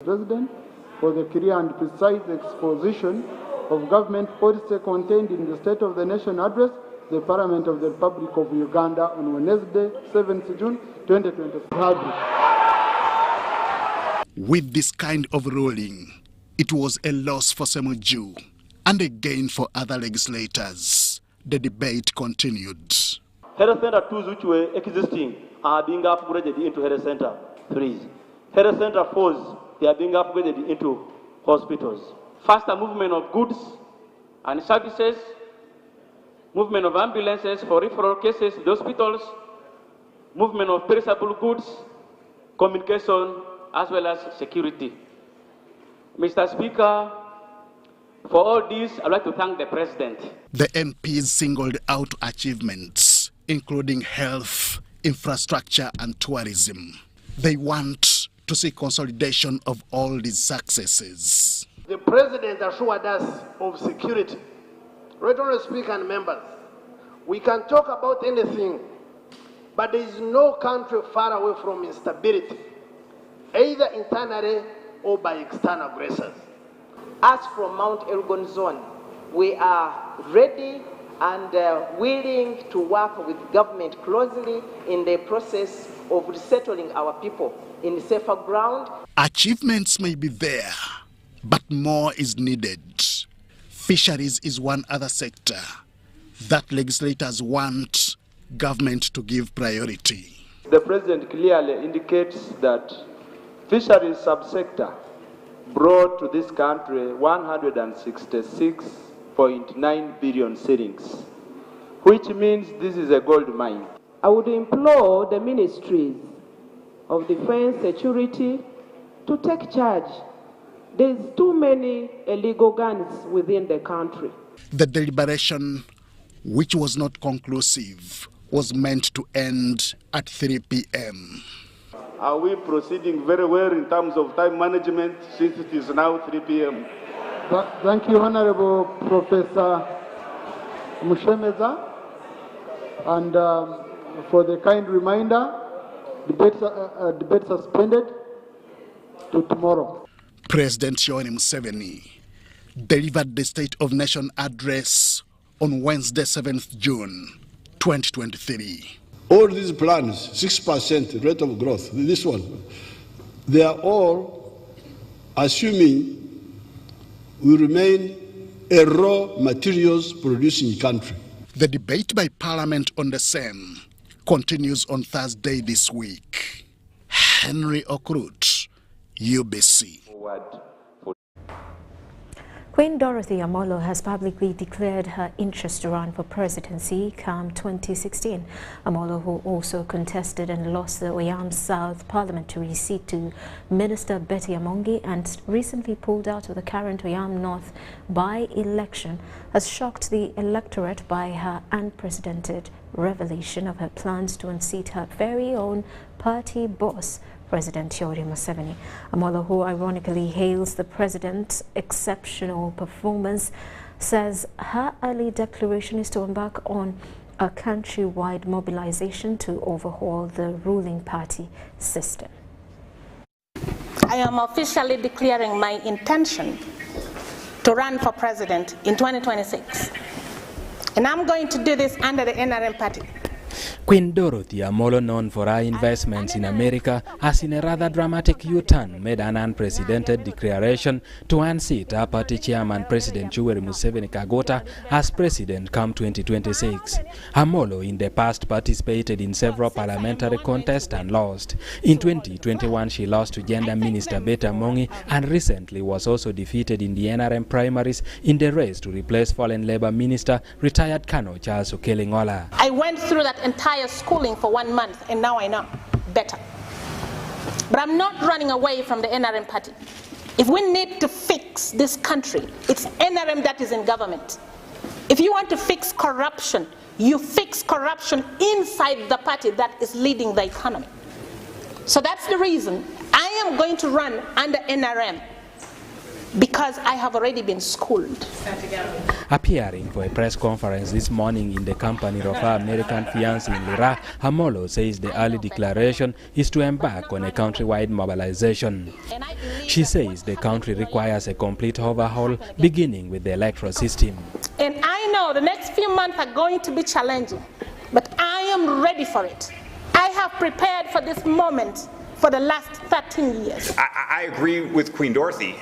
President, for the clear and precise exposition of government policy contained in the State of the Nation address, the Parliament of the Republic of Uganda on Wednesday, 7th June 2023. With this kind of ruling, it was a loss for Semuju and a gain for other legislators. The debate continued. Health Center 2s which were existing are being upgraded into Health Center 3s. Health Center 4s, they are being upgraded into hospitals. Faster movement of goods and services, movement of ambulances for referral cases to the hospitals, movement of perishable goods, communication, as well as security. Mr. Speaker, for all this, I'd like to thank the President. The MPs singled out achievements, including health, infrastructure, and tourism. They want to see consolidation of all these successes. The President assured us of security. Right, Honourable Speaker and members, we can talk about anything, but there is no country far away from instability, either internally or by external aggressors. As from Mount Elgon Zone, we are ready and willing to work with government closely in the process of resettling our people in safer ground. Achievements may be there, but more is needed. Fisheries is one other sector that legislators want government to give priority. The President clearly indicates that fisheries subsector brought to this country 166.9 billion shillings, which means this is a gold mine. I would implore the ministries of defense, security to take charge. There's too many illegal guns within the country. The deliberation, which was not conclusive, was meant to end at 3 p.m. Are we proceeding very well in terms of time management since it is now 3 p.m.? Thank you, Honorable Professor Mushemeza, and for the kind reminder, debate suspended to tomorrow. President Yoweri Museveni delivered the State of Nation address on Wednesday, 7th June 2023. All these plans, 6% rate of growth, this one, they are all assuming we remain a raw materials producing country. The debate by Parliament on the same continues on Thursday this week. Henry Okrut, UBC. Queen Dorothy Amolo has publicly declared her interest to run for presidency come 2016. Amolo, who also contested and lost the Oyam South parliamentary seat to Minister Betty Amongi and recently pulled out of the current Oyam North by-election, has shocked the electorate by her unprecedented revelation of her plans to unseat her very own party boss, President Yoweri Museveni. Amolo, who ironically hails the president's exceptional performance, says her early declaration is to embark on a countrywide mobilization to overhaul the ruling party system. I am officially declaring my intention to run for president in 2026. And I'm going to do this under the NRM party. Queen Dorothy Amolo, known for her investments in America, has in a rather dramatic U-turn made an unprecedented declaration to unseat her party chairman President Yoweri Museveni Kagota as president come 2026. Amolo in the past participated in several parliamentary contests and lost. In 2021 she lost to Gender Minister Betty Amongi and recently was also defeated in the NRM primaries in the race to replace fallen Labour Minister retired Colonel Charles Okelingola. I went through that entire schooling for 1 month and now I know better. But I'm not running away from the NRM party. If we need to fix this country, it's NRM that is in government. If you want to fix corruption, you fix corruption inside the party that is leading the economy. So that's the reason I am going to run under NRM because I have already been schooled. Appearing for a press conference this morning in the company of her American fiancé Lira, Amolo says the early declaration is to embark on a countrywide mobilization. She says the country requires a complete overhaul, beginning with the electoral system. And I know the next few months are going to be challenging, but I am ready for it. I have prepared for this moment for the last 13 years. I agree with Queen Dorothy.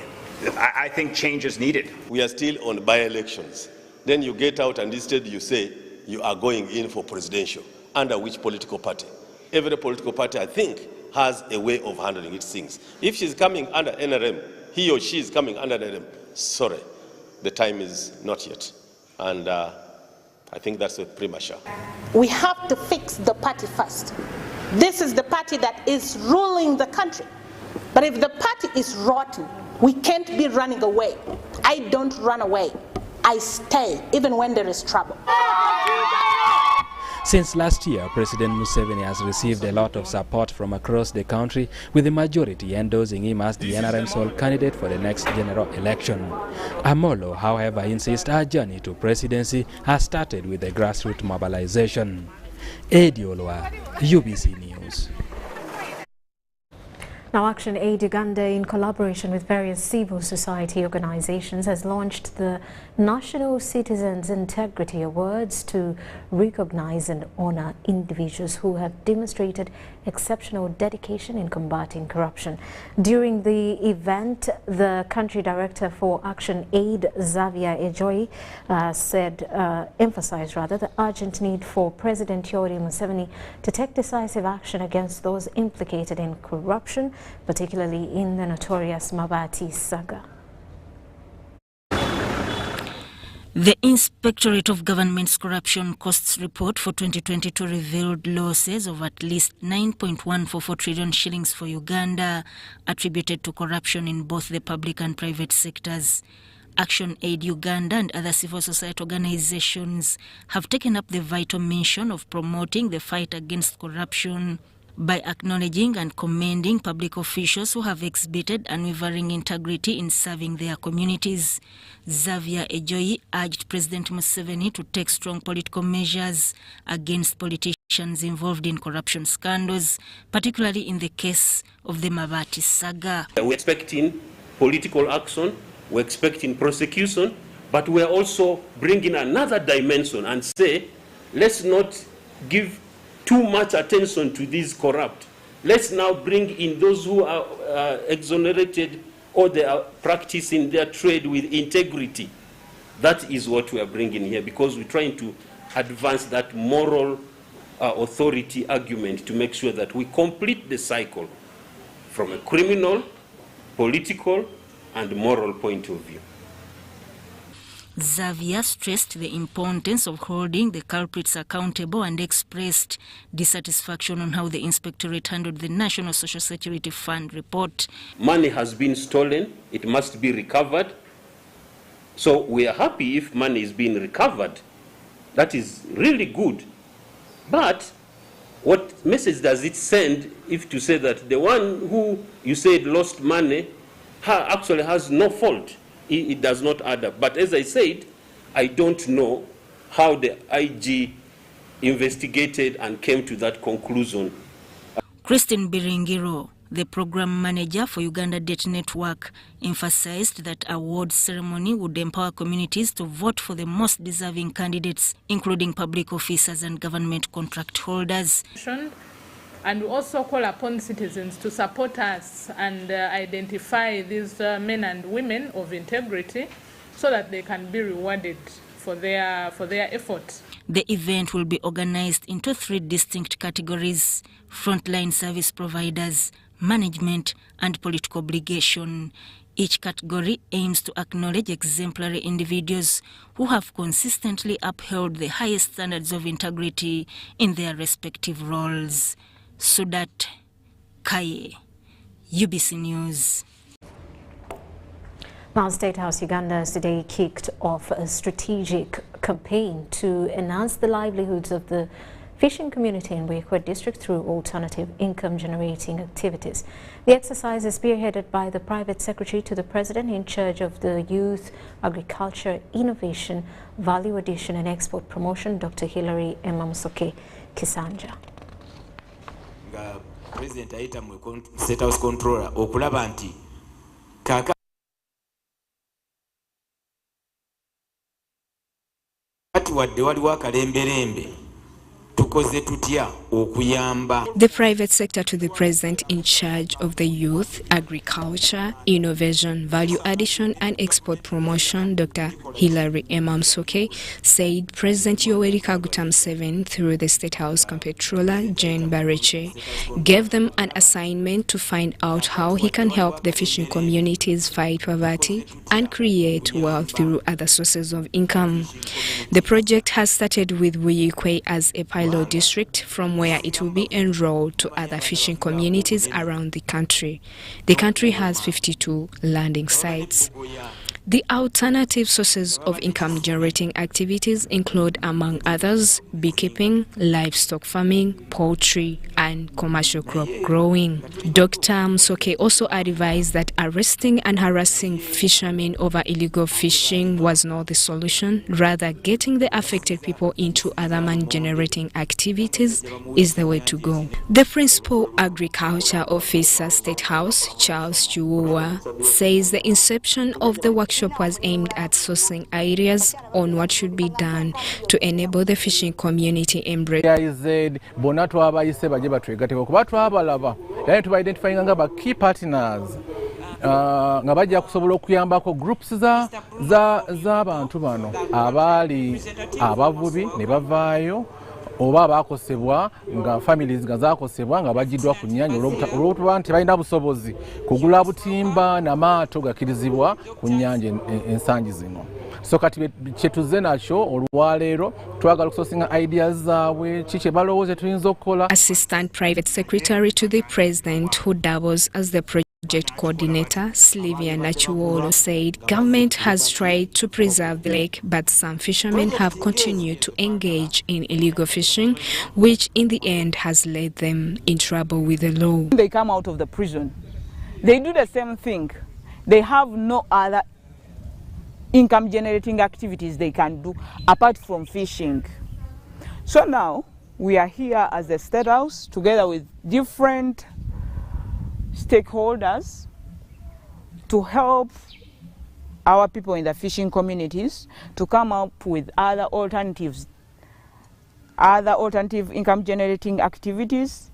I think change is needed. We are still on by-elections. Then you get out and instead you say you are going in for presidential. Under which political party? Every political party, I think, has a way of handling its things. If she's coming under NRM, he or she is coming under NRM, sorry, the time is not yet. And I think that's premature. We have to fix the party first. This is the party that is ruling the country. But if the party is rotten, we can't be running away. I don't run away. I stay, even when there is trouble. Since last year, President Museveni has received a lot of support from across the country, with the majority endorsing him as the NRM sole candidate for the next general election. Amolo, however, insists her journey to presidency has started with a grassroots mobilization. Ediolwa, UBC News. Now, ActionAid Uganda, in collaboration with various civil society organizations, has launched the National Citizens Integrity Awards to recognize and honor individuals who have demonstrated exceptional dedication in combating corruption. During the event, the country director for ActionAid, Xavier Ejoyi, emphasized the urgent need for President Yoweri Museveni to take decisive action against those implicated in corruption, particularly in the notorious Mabati saga. The Inspectorate of Government's Corruption Costs Report for 2022 revealed losses of at least 9.144 trillion shillings for Uganda, attributed to corruption in both the public and private sectors. ActionAid Uganda and other civil society organizations have taken up the vital mission of promoting the fight against corruption by acknowledging and commending public officials who have exhibited unwavering integrity in serving their communities. Xavier Ejoyi urged President Museveni to take strong political measures against politicians involved in corruption scandals, particularly in the case of the Mabati saga. We're expecting political action, we're expecting prosecution, but we're also bringing another dimension and say, let's not give too much attention to these corrupt. Let's now bring in those who are exonerated or they are practicing their trade with integrity. That is what we are bringing here, because we're trying to advance that moral authority argument to make sure that we complete the cycle from a criminal, political, and moral point of view. Xavier stressed the importance of holding the culprits accountable and expressed dissatisfaction on how the inspectorate handled the National Social Security Fund report. Money has been stolen, it must be recovered. So we are happy if money is being recovered. That is really good. But what message does it send if to say that the one who you said lost money actually has no fault? It does not add up. But as I said, I don't know how the IG investigated and came to that conclusion. Christine Biringiro, the program manager for Uganda Debt Network, emphasized that award ceremony would empower communities to vote for the most deserving candidates, including public officers and government contract holders. And we also call upon citizens to support us and identify these men and women of integrity so that they can be rewarded for their efforts. The event will be organized into 3 distinct categories: frontline service providers, management, and political obligation. Each category aims to acknowledge exemplary individuals who have consistently upheld the highest standards of integrity in their respective roles. Sudat Kaye, UBC News. Now, State House Uganda has today kicked off a strategic campaign to enhance the livelihoods of the fishing community in Wekwa district through alternative income generating activities. The exercise is spearheaded by the private secretary to the president in charge of the youth, agriculture, innovation, value addition and export promotion, Dr. Hilary Emamsoke Kisanja. President aita mu State House controller okulaba nti kaka ati wadde waliwo akalemberembe tukoze tutya okuyamba. The private sector to the president in charge of the youth, agriculture, innovation, value addition and export promotion, Dr. Hilary Emamsoke, said President Yoweri Kaguta Museveni through the State House Comptroller Jane Bareche gave them an assignment to find out how he can help the fishing communities fight poverty and create wealth through other sources of income. The project has started with Wuyikwe as a pilot district, from where it will be enrolled to other fishing communities around the country. The country has 52 landing sites. The alternative sources of income-generating activities include, among others, beekeeping, livestock farming, poultry, and commercial crop growing. Dr. Msoke also advised that arresting and harassing fishermen over illegal fishing was not the solution. Rather, getting the affected people into other man-generating activities is the way to go. The Principal Agriculture Officer, State House, Charles Chuwa, says the inception of the workshop was aimed at sourcing ideas on what should be done to enable the fishing community embrace. Bona twabayise baje batwegateko kuba twabalaba era tuba-identifying nga key partners nga bajja kusobola okuyambako groups z'abantu bano abaali abavubi ne bavaayo oba bakosebwa nga families nga zakosebwa nga bajiddwa ku nnyanja olw'okuba nti balina busobozi kugula butimba n'amaato gakirizibwa ku nnyanja ensangi zino. So kati kyetuze nakyo olwaleero twagala okusosinga ideas zaabwe ki kye balowooza tuyinza okukola. Assistant Private Secretary to the President, who doubles as the project coordinator, Sylvia Nachuolo, said government has tried to preserve the lake, but some fishermen have continued to engage in illegal fishing, which in the end has led them in trouble with the law. They come out of the prison, they do the same thing. They have no other income generating activities they can do apart from fishing. So now we are here as the State House together with different stakeholders to help our people in the fishing communities to come up with other alternative income generating activities.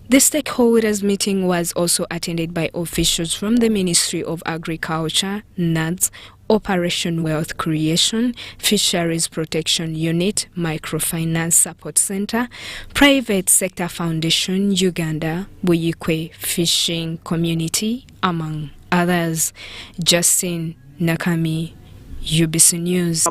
The stakeholders meeting was also attended by officials from the Ministry of Agriculture, NADS, Operation Wealth Creation, Fisheries Protection Unit, Microfinance Support Center, Private Sector Foundation Uganda, Buyikwe Fishing Community, among others. Justin Nakami, UBC News.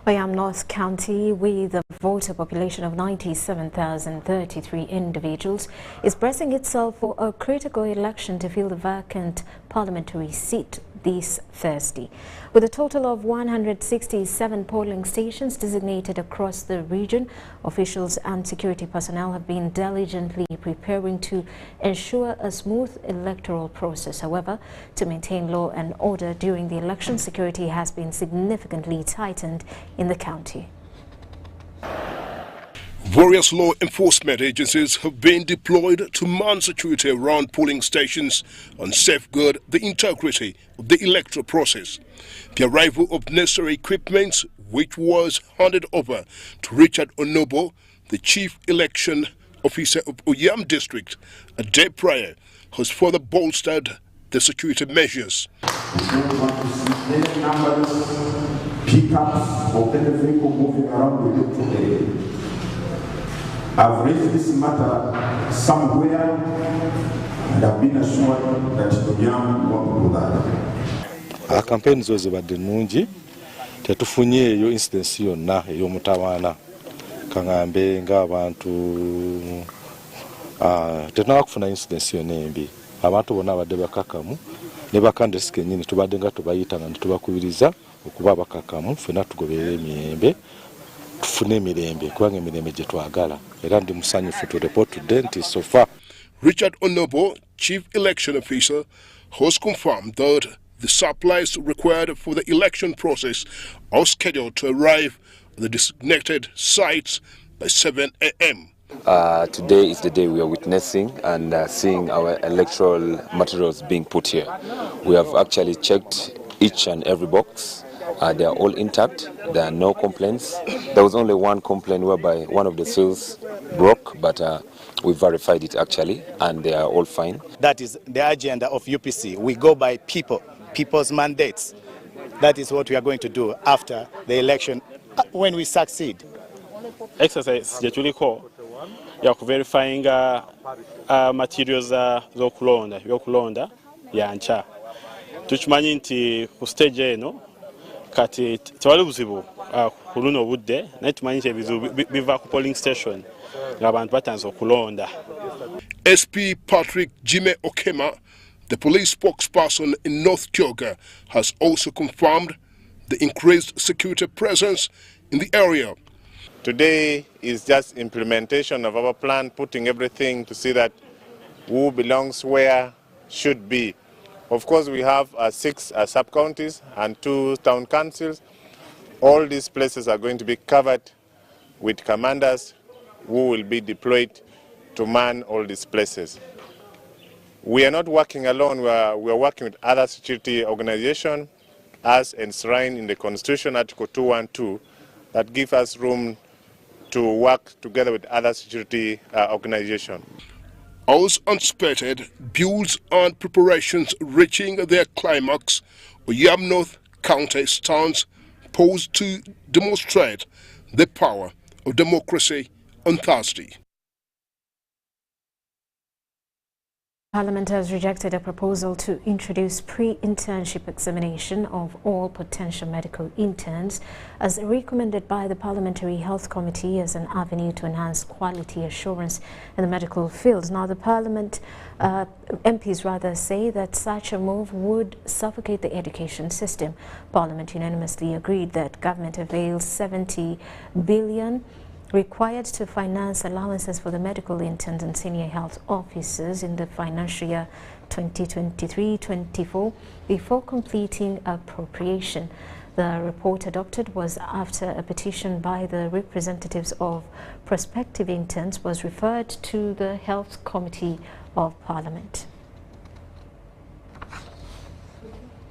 Bayam North County, with a voter population of 97,033 individuals, is bracing itself for a critical election to fill the vacant parliamentary seat this Thursday. With a total of 167 polling stations designated across the region, officials and security personnel have been diligently preparing to ensure a smooth electoral process. However, to maintain law and order during the election, security has been significantly tightened in the county. Various law enforcement agencies have been deployed to man security around polling stations and safeguard the integrity of the electoral process. The arrival of necessary equipment, which was handed over to Richard Onobo, the chief election officer of Oyam district, a day prior, has further bolstered the security measures. Pickups or any vehicle moving around the electoral area. I've raised this matter somewhere and I've been assured that the young won't do that. Our campaign is about nungi tetufunyeeyo incidence yonna ey'omutawaana kaŋŋambe ng'abantu tetunaba kufuna incidence yonna embi. Abantu bonna abadde bakakamu ne bakandesi kennyini tubadde nga tubayita nga netubakubiriza okuba bakakamu ffena tugoberera emirembe tufune emirembe kubanga emirembe gye twagala era ndi musanyufu to report today nti so far. Richard Onobo, Chief Election Officer, has confirmed that the supplies required for the election process are scheduled to arrive at the designated sites by 7 a.m. Today is the day we are witnessing and seeing our electoral materials being put here. We have actually checked each and every box. They are all intact. There are no complaints. There was only one complaint whereby one of the seals broke, but we verified it actually, and they are all fine. That is the agenda of UPC. We go by people's mandates. That is what we are going to do after the election when we succeed. Exercise jetuliko ya verifying materials zokulonda yancha. Tukimanyi nti ku stage eno kati tewali buzibu ku luno budde naye tumanyi nti ebizibu biva ku polling station ng'abantu batanze okulonda. SP Patrick Jime Okema, the police spokesperson in North Kyoga, has also confirmed the increased security presence in the area. Today is just implementation of our plan, putting everything to see that who belongs where should be. Of course, we have 6 sub-counties and 2 town councils. All these places are going to be covered with commanders who will be deployed to man all these places. We are not working alone, we are working with other security organizations as enshrined in the Constitution, Article 212, that give us room to work together with other security organizations. As anticipated, builds and preparations reaching their climax, Yam North County stands posed to demonstrate the power of democracy on Thursday. Parliament has rejected a proposal to introduce pre-internship examination of all potential medical interns as recommended by the Parliamentary Health Committee as an avenue to enhance quality assurance in the medical field. Now, the Parliament MPs say that such a move would suffocate the education system. Parliament unanimously agreed that government avails 70 billion required to finance allowances for the medical interns and senior health officers in the financial year 2023-24 before completing appropriation. The report adopted was after a petition by the representatives of prospective interns was referred to the Health Committee of Parliament.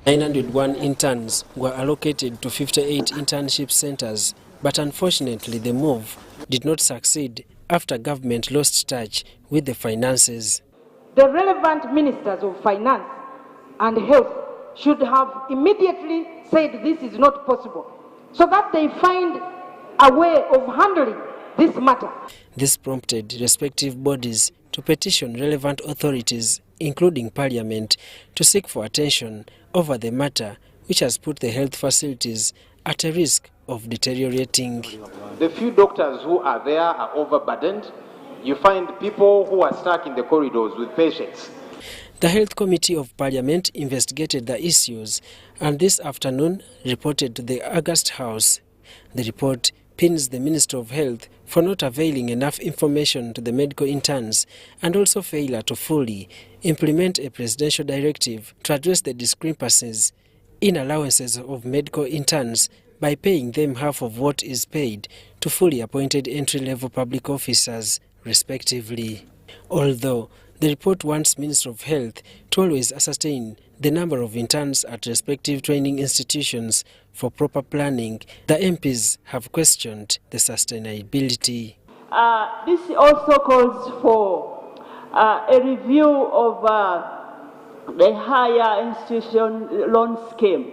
901 interns were allocated to 58 internship centers, but unfortunately the move did not succeed after government lost touch with the finances. The relevant ministers of finance and health should have immediately said this is not possible, so that they find a way of handling this matter. This prompted respective bodies to petition relevant authorities, including Parliament, to seek for attention over the matter, which has put the health facilities at a risk of deteriorating. The few doctors who are there are overburdened. You find people who are stuck in the corridors with patients. The Health Committee of Parliament investigated the issues and this afternoon reported to the August House. The report pins the Minister of Health for not availing enough information to the medical interns and also failure to fully implement a presidential directive to address the discrepancies in allowances of medical interns by paying them half of what is paid to fully appointed entry-level public officers, respectively. Although the report wants Minister of Health to always ascertain the number of interns at respective training institutions for proper planning, the MPs have questioned the sustainability. This also calls for a review of the higher institution loan scheme.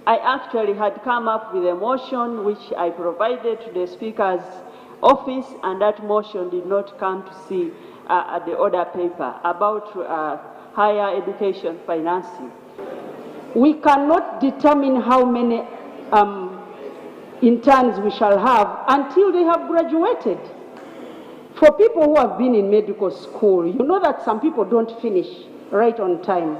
I actually had come up with a motion which I provided to the Speaker's office, and that motion did not come to see the order paper about higher education financing. We cannot determine how many interns we shall have until they have graduated. For people who have been in medical school, you know that some people don't finish right on time.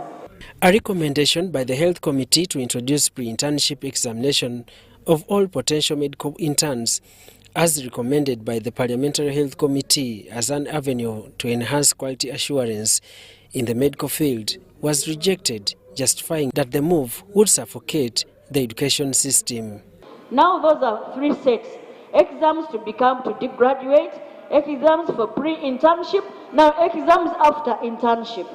A recommendation by the Health Committee to introduce pre-internship examination of all potential medical interns, as recommended by the Parliamentary Health Committee as an avenue to enhance quality assurance in the medical field, was rejected, justifying that the move would suffocate the education system. Now those are 3 sets. Exams to become to deep graduate, exams for pre-internship, now exams after internship.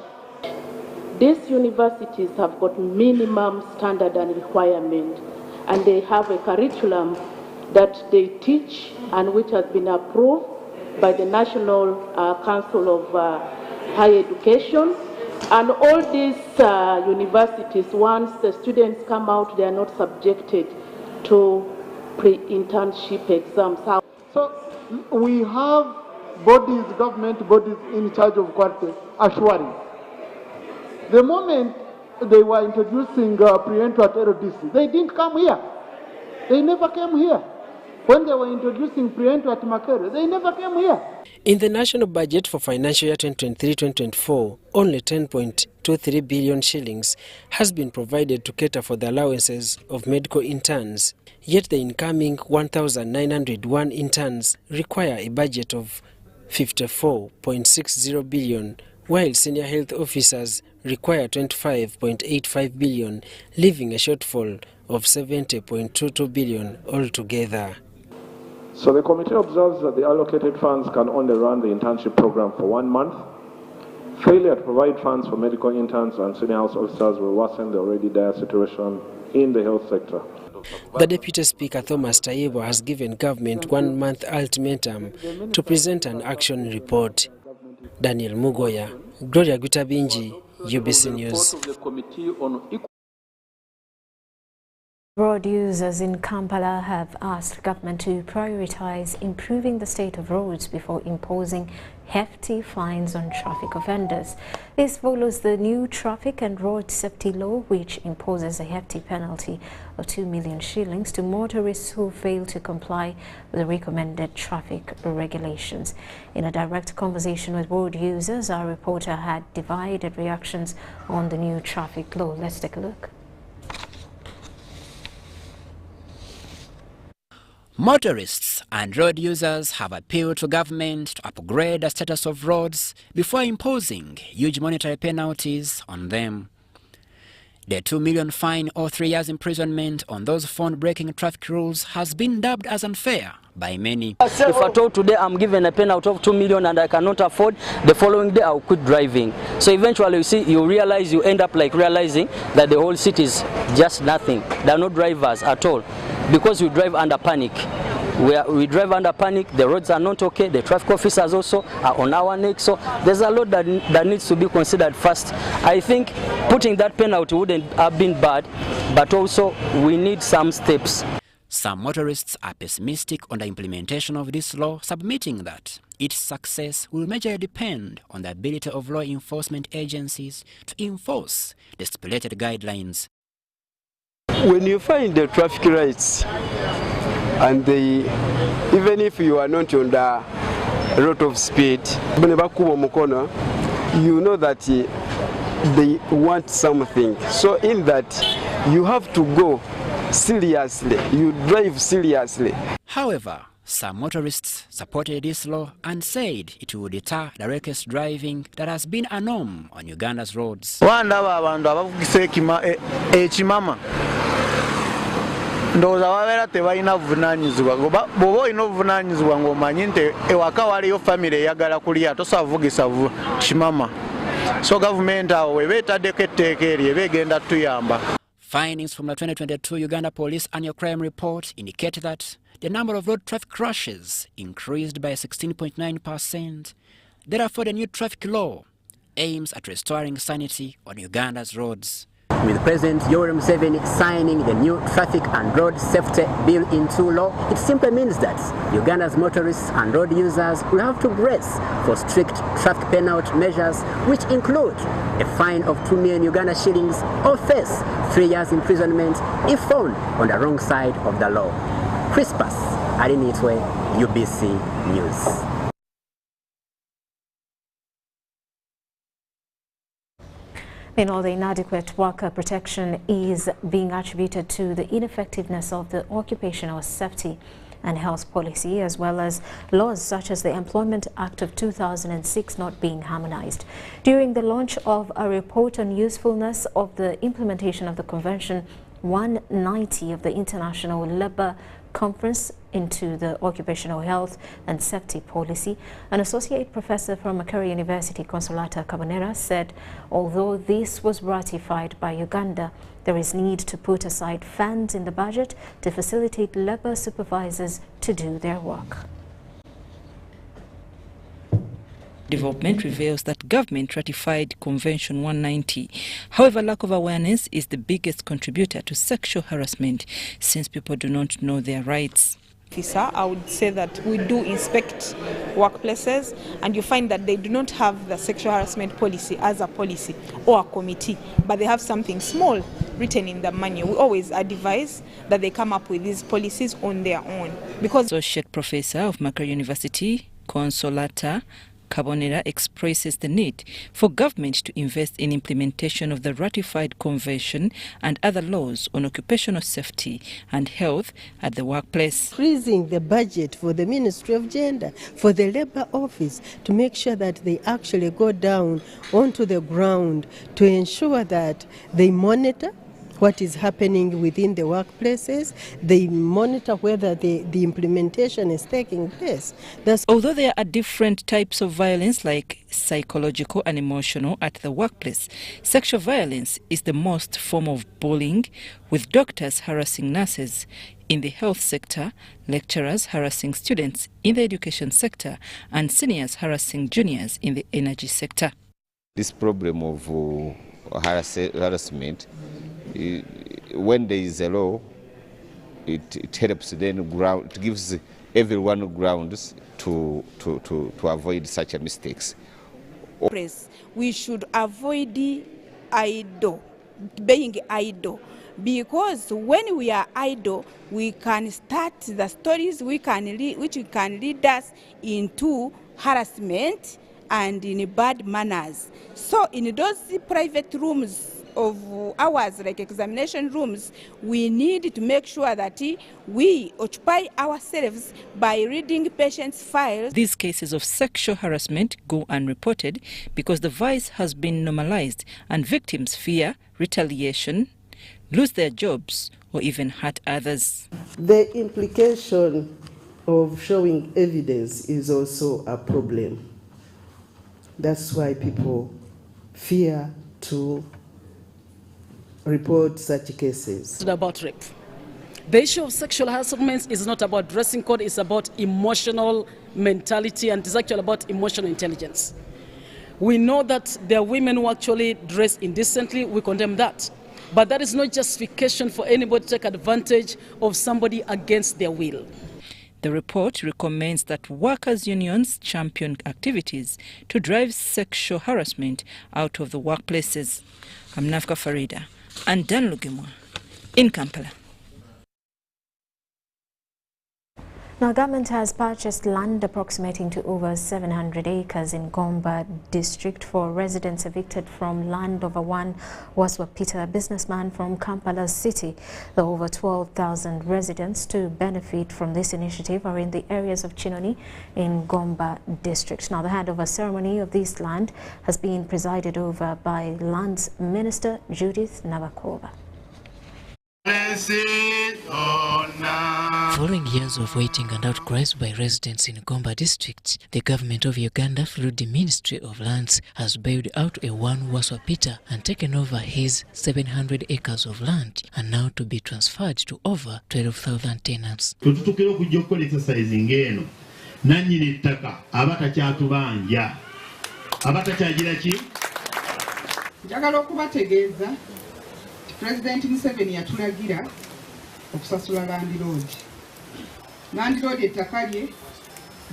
These universities have got minimum standard and requirement, and they have a curriculum that they teach and which has been approved by the National Council of Higher Education. And all these universities, once the students come out, they are not subjected to pre-internship exams. So we have bodies, government bodies in charge of quality assurance. The moment they were introducing pre-entry at LDC, they didn't come here. They never came here. When they were introducing pre-entry at Makere, they never came here. In the national budget for financial year 2023-2024, only 10.23 billion shillings has been provided to cater for the allowances of medical interns. Yet the incoming 1,901 interns require a budget of 54.60 billion, while senior health officers require 25.85 billion, leaving a shortfall of 70.22 billion altogether. So the committee observes that the allocated funds can only run the internship program for 1 month. Failure to provide funds for medical interns and senior health officers will worsen the already dire situation in the health sector. The Deputy Speaker Thomas Taibo has given government 1 month ultimatum to present an action report. Daniel Mugoya, Gloria Gutabinji, UBC News. Road users in Kampala have asked government to prioritize improving the state of roads before imposing hefty fines on traffic offenders. This follows the new traffic and road safety law, which imposes a hefty penalty of 2 million shillings to motorists who fail to comply with the recommended traffic regulations. In a direct conversation with road users, our reporter had divided reactions on the new traffic law. Let's take a look. Motorists and road users have appealed to government to upgrade the status of roads before imposing huge monetary penalties on them. The 2 million fine or 3 years imprisonment on those found breaking traffic rules has been dubbed as unfair by many. If I told today I'm given a penalty of 2 million and I cannot afford, the following day I'll quit driving. So eventually you end up realizing that the whole city is just nothing. There are no drivers at all because we drive under panic. We drive under panic, the roads are not okay, the traffic officers also are on our neck, so there's a lot that needs to be considered first. I think putting that penalty wouldn't have been bad, but also we need some steps. Some motorists are pessimistic on the implementation of this law, submitting that its success will majorly depend on the ability of law enforcement agencies to enforce the stipulated guidelines. When you find the traffic lights, and even if you are not on the road of speed, you know that they want something. So in that, you have to go seriously, you drive seriously. However, some motorists supported this law and said it will deter the reckless driving that has been a norm on Uganda's roads. Ndoza wabera tebalina vunanyizibwa bobo ino vunanyizibwa ngomanyi nte ewaka waliyo family eyagala kulya tosavugisa kimama so government awo webetaddeko etteeka eryo ebegenda tuyamba. Findings from the 2022 Uganda Police Annual Crime Report indicate that the number of road traffic crashes increased by 16.9%. Therefore, the new traffic law aims at restoring sanity on Uganda's roads. With President Yoweri Museveni signing the new Traffic and Road Safety Bill into law, it simply means that Uganda's motorists and road users will have to brace for strict traffic penalty measures, which include a fine of 2 million Uganda shillings or face 3 years imprisonment if found on the wrong side of the law. Crispus Arinitwe, UBC News. The inadequate worker protection is being attributed to the ineffectiveness of the occupational safety and health policy, as well as laws such as the Employment Act of 2006 not being harmonized. During the launch of a report on usefulness of the implementation of the Convention 190 of the International Labour Conference into the Occupational Health and Safety Policy, an associate professor from Makerere University, Consolata Kabonera, said although this was ratified by Uganda, there is need to put aside funds in the budget to facilitate labour supervisors to do their work. Development reveals that government ratified Convention 190. However, lack of awareness is the biggest contributor to sexual harassment, since people do not know their rights. I would say that we do inspect workplaces, and you find that they do not have the sexual harassment policy as a policy or a committee, but they have something small written in the manual. We always advise that they come up with these policies on their own. Because Associate Professor of Makerere University, Consolata Kabonera, expresses the need for government to invest in implementation of the ratified convention and other laws on occupational safety and health at the workplace. Freezing the budget for the Ministry of Gender, for the Labour Office, to make sure that they actually go down onto the ground to ensure that they monitor what is happening within the workplaces, they monitor whether the implementation is taking place. Although there are different types of violence like psychological and emotional at the workplace, sexual violence is the most form of bullying, with doctors harassing nurses in the health sector, lecturers harassing students in the education sector, and seniors harassing juniors in the energy sector. This problem of harassment, when there is a law, it helps then ground, it gives everyone grounds to avoid such mistakes. We should avoid being idle, because when we are idle, we can start the stories which can lead us into harassment and in bad manners. So in those private rooms of ours, like examination rooms, we need to make sure that we occupy ourselves by reading patients' files. These cases of sexual harassment go unreported because the vice has been normalized and victims fear retaliation, lose their jobs, or even hurt others. The implication of showing evidence is also a problem. That's why people fear to report such cases. It's about rape. The issue of sexual harassment is not about dressing code, it's about emotional mentality, and it's actually about emotional intelligence. We know that there are women who actually dress indecently, we condemn that. But that is not justification for anybody to take advantage of somebody against their will. The report recommends that workers' unions champion activities to drive sexual harassment out of the workplaces. I'm Nafka Farida and Dan Lugimwa in Kampala. Now, government has purchased land approximating to over 700 acres in Gomba district for residents evicted from land over one Waswa Peter, a businessman from Kampala city. The over 12,000 residents to benefit from this initiative are in the areas of Chinoni in Gomba district. Now, the handover ceremony of this land has been presided over by Lands Minister Judith Nabakoba. Following years of waiting and outcries by residents in Gomba district, the government of Uganda, through the Ministry of Lands, has bailed out a one Waswa Peter and taken over his 700 acres of land, and now to be transferred to over 12,000 tenants. President Museveni yatulagira okusasula landiroodi. Landiroodi ettaka lye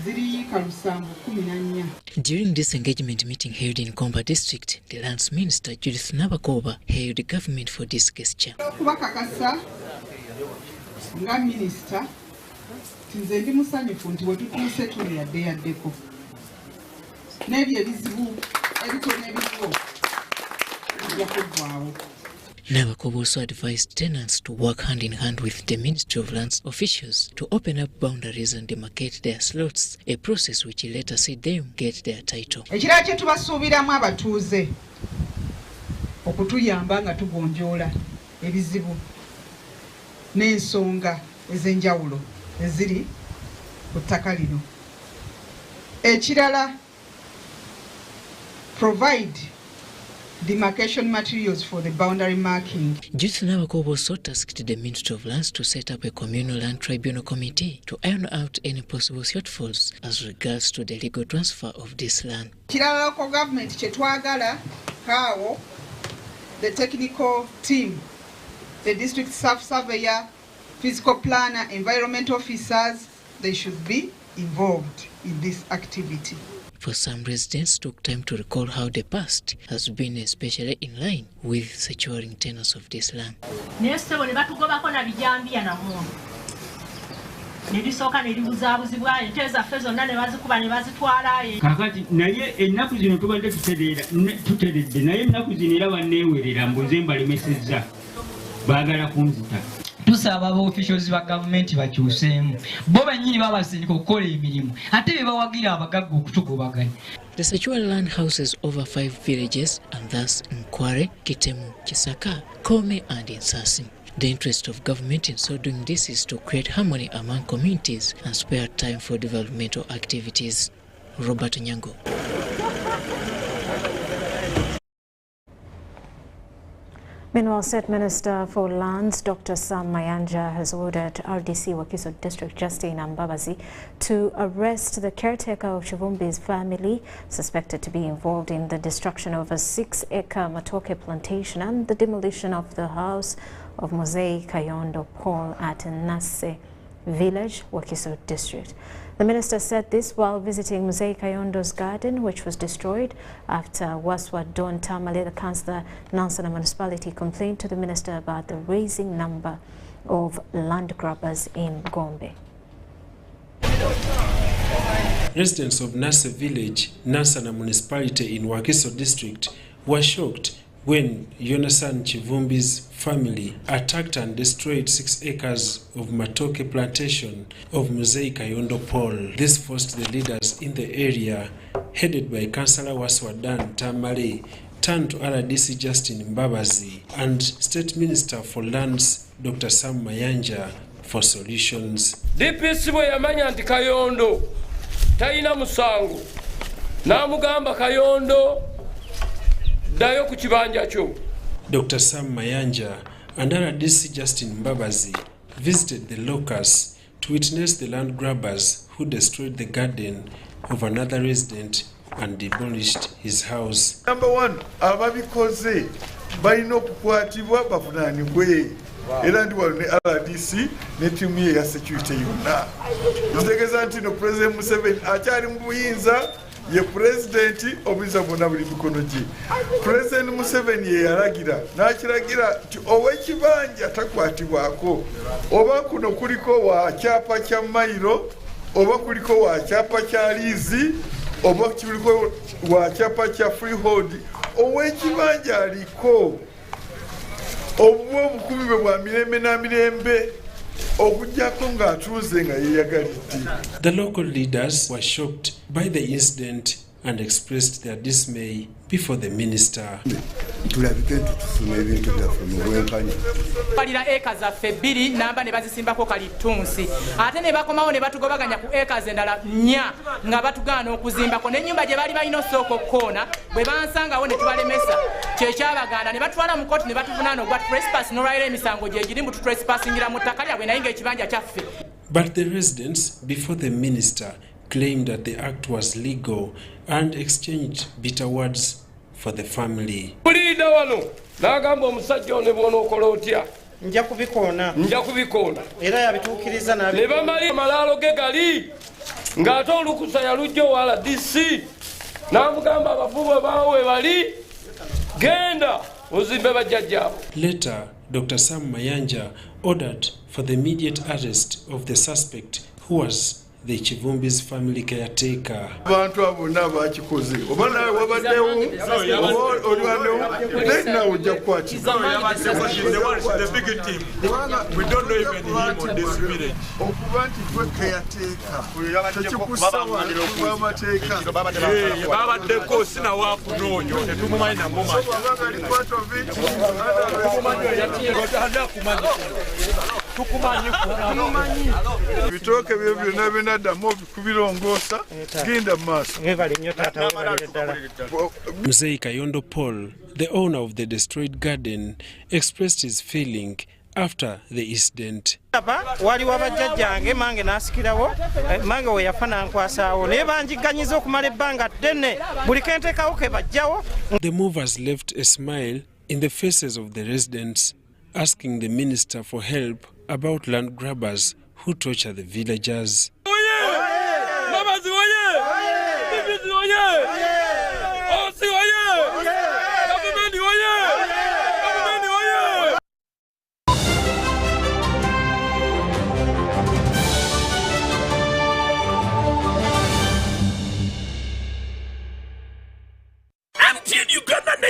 ziri kalusambu 14. During this engagement meeting held in Gomba district, the Lands Minister Judith Nabakoba hailed the government for this gesture. Kubakakasa nga minister nze ndi musanyufu nti we tutuuse tuli yaddeko n'ebyo ebizibu ebitono ebiriwo Nabakooba also advised tenants to work hand in hand with the Ministry of Lands officials to open up boundaries and demarcate their slots, a process which later said them get their title. Ekirala kye tubasuubiramu abatuuze okutuyamba nga tugonjoola ebizibu n'ensonga ez'enjawulo eziri ku ttaka lino. Ekirala, provide demarcation materials for the boundary marking. Judith Nabakooba also tasked the Ministry of Lands to set up a communal land tribunal committee to iron out any possible shortfalls as regards to the legal transfer of this land. Kirala local government kye twagala kaawo, the technical team, the district staff surveyor, physical planner, environment officers, they should be involved in this activity. For some residents took time to recall how the past has been especially in line with securing tenants of this land. Kakati naye ennaku zino tubadde tuteredde naye ennaku zino era banneewerera mbuze mbalemesezza baagala kunzita. Tusaba aba officials ba government bakyuseemu bo bennyini babasindika okukola emirimu ate be bawagira abagagga okutugobaganya. The secured land houses over 5 villages and thus Nkware, Kitemu, Kisaka, Kome and Insasi. The interest of government in so doing this is to create harmony among communities and spare time for developmental activities. Robert Nyango. Meanwhile, State Minister for Lands Dr. Sam Mayanja has ordered RDC Wakiso District Justin Mbabazi to arrest the caretaker of Chivumbi's family suspected to be involved in the destruction of a 6-acre matoke plantation and the demolition of the house of Mosei Kayondo Paul at Nase Village, Wakiso District. The minister said this while visiting Mosei Kayondo's garden, which was destroyed after Waswa Don Tamale, the councillor, Nansana municipality, complained to the minister about the rising number of land grabbers in Gombe. Residents of Nase Village, Nansana municipality in Wakiso district were shocked when Yonasan Chivumbi's family attacked and destroyed 6 acres of matoke plantation of Mosei Kayondo Paul. This forced the leaders in the area, headed by Councillor Waswadan Tamale, turned to RDC Justin Mbabazi and State Minister for Lands Dr. Sam Mayanja for solutions. DPC bwe yamanya nti Kayondo talina musango n'amugamba Kayondo dayo ku kibanja kyo. Dr. Sam Mayanja and RDC Justin Mbabazi visited the locus to witness the land grabbers who destroyed the garden of another resident and demolished his house. Number one, ababikoze balina okukwatibwa bavunaanibwe era ndi wano ne RDC ne tiimu ye ya security yonna. Ntegeeza nti no President Museveni akyali mu buyinza ye president obuyinza bwonna buli mikono gye. President Museveni ye yalagira n'akiragira nti ow'ekibanja takwatibwako oba kuno kuliko wa kyapa kya mayiro oba kuliko wa kyapa kya liizi oba kuliko wa kyapa kya freehold ow'ekibanja aliko obuwe obukumi bwe bwa mirembe na mirembe okujjako ng'atuuze nga yeeyagalidde. The local leaders were shocked by the incident and expressed their dismay before the minister. Tulabike nti tufuna ebintu byaffe mu bwenkanya. Balira eka zaffe 2 namba ne bazisimbako kalitunsi ate ne bakomawo ne batugobaganya ku eka endala 4 nga batugaana okuzimbako n'ennyumba gye bali balina osooka okkoona bwe bansangawo ne tubalemesa kyekyabagaana ne batwala mu kooti ne batuvunaana ogwa trespass n'olwaliro emisango gye giri mu tutresipassingira mu ttaka lyabwe naye ng'ekibanja kyaffe. But the residents before the minister claimed that the act was legal and exchanged bitter words for the family. Bulida wano n'agamba omusajja ono bw'ona okola otya nja kubikoona era yabituukiriza ne bamali amalaalo ge gali ng'ate olukusa yalujja owa RDC n'amugamba abavubuka baawe bali genda ozimbe bajjajjaabo. Later, Dr. Sam Mayanja ordered for the immediate arrest of the suspect who was the Chivumbi's family caretaker. Abantu abona bakikoze. Oba nawe wabaddewo then now ujja kukwatibwa. The big team. We don't know even him on this village. Okuba nti gwe caretaker. Tekikusawa kuba amateeka. Babaddeko sinawakunoonya tetumumanyi namuma. Bitooke byo byonna binaddamu kubirongoosa genda mu maaso. Mzee Kayondo Paul, the owner of the destroyed garden, expressed his feeling after the incident. Waliwo abajjajjange mange nasikirawo mange we yafa nankwasaawo naye banjiganyiza okumala ebbanga ddene buli kenteekawo ke bajjawo. The movers left a smile in the faces of the residents, asking the minister for help about land grabbers who torture the villagers.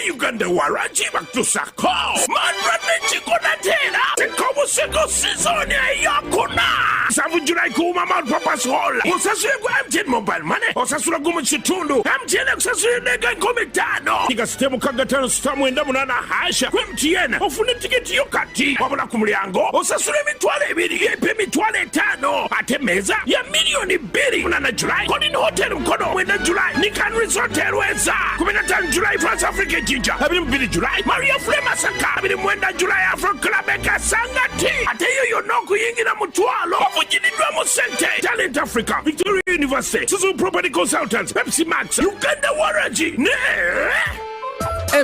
Uganda waranji baktusako manrane chikona tena tekobo seko season yakuna savu July kuma Mount Papa's Hall usasule kwa MTN mobile money usasula gumu chitundu MTN usasule nega ngome tano nika sistemu kagatano stamu enda munana hasha kwa MTN ufune tiketi yokati wabula kumliango usasule mitwale ibiri yepe mitwale tano ate meza ya milioni biri munana July kodi ni hotel mkono mwenda July Nikan Resort Airways 15 July France Africa Jinja Habili mbili July Maria Flema Saka Habili mwenda July Afro Club Eka Sangati ate yoyo noku yingi na mutualo wafujini dwa musente Talent Africa Victoria University Suzu Property Consultants Pepsi Max Uganda Warranty Ne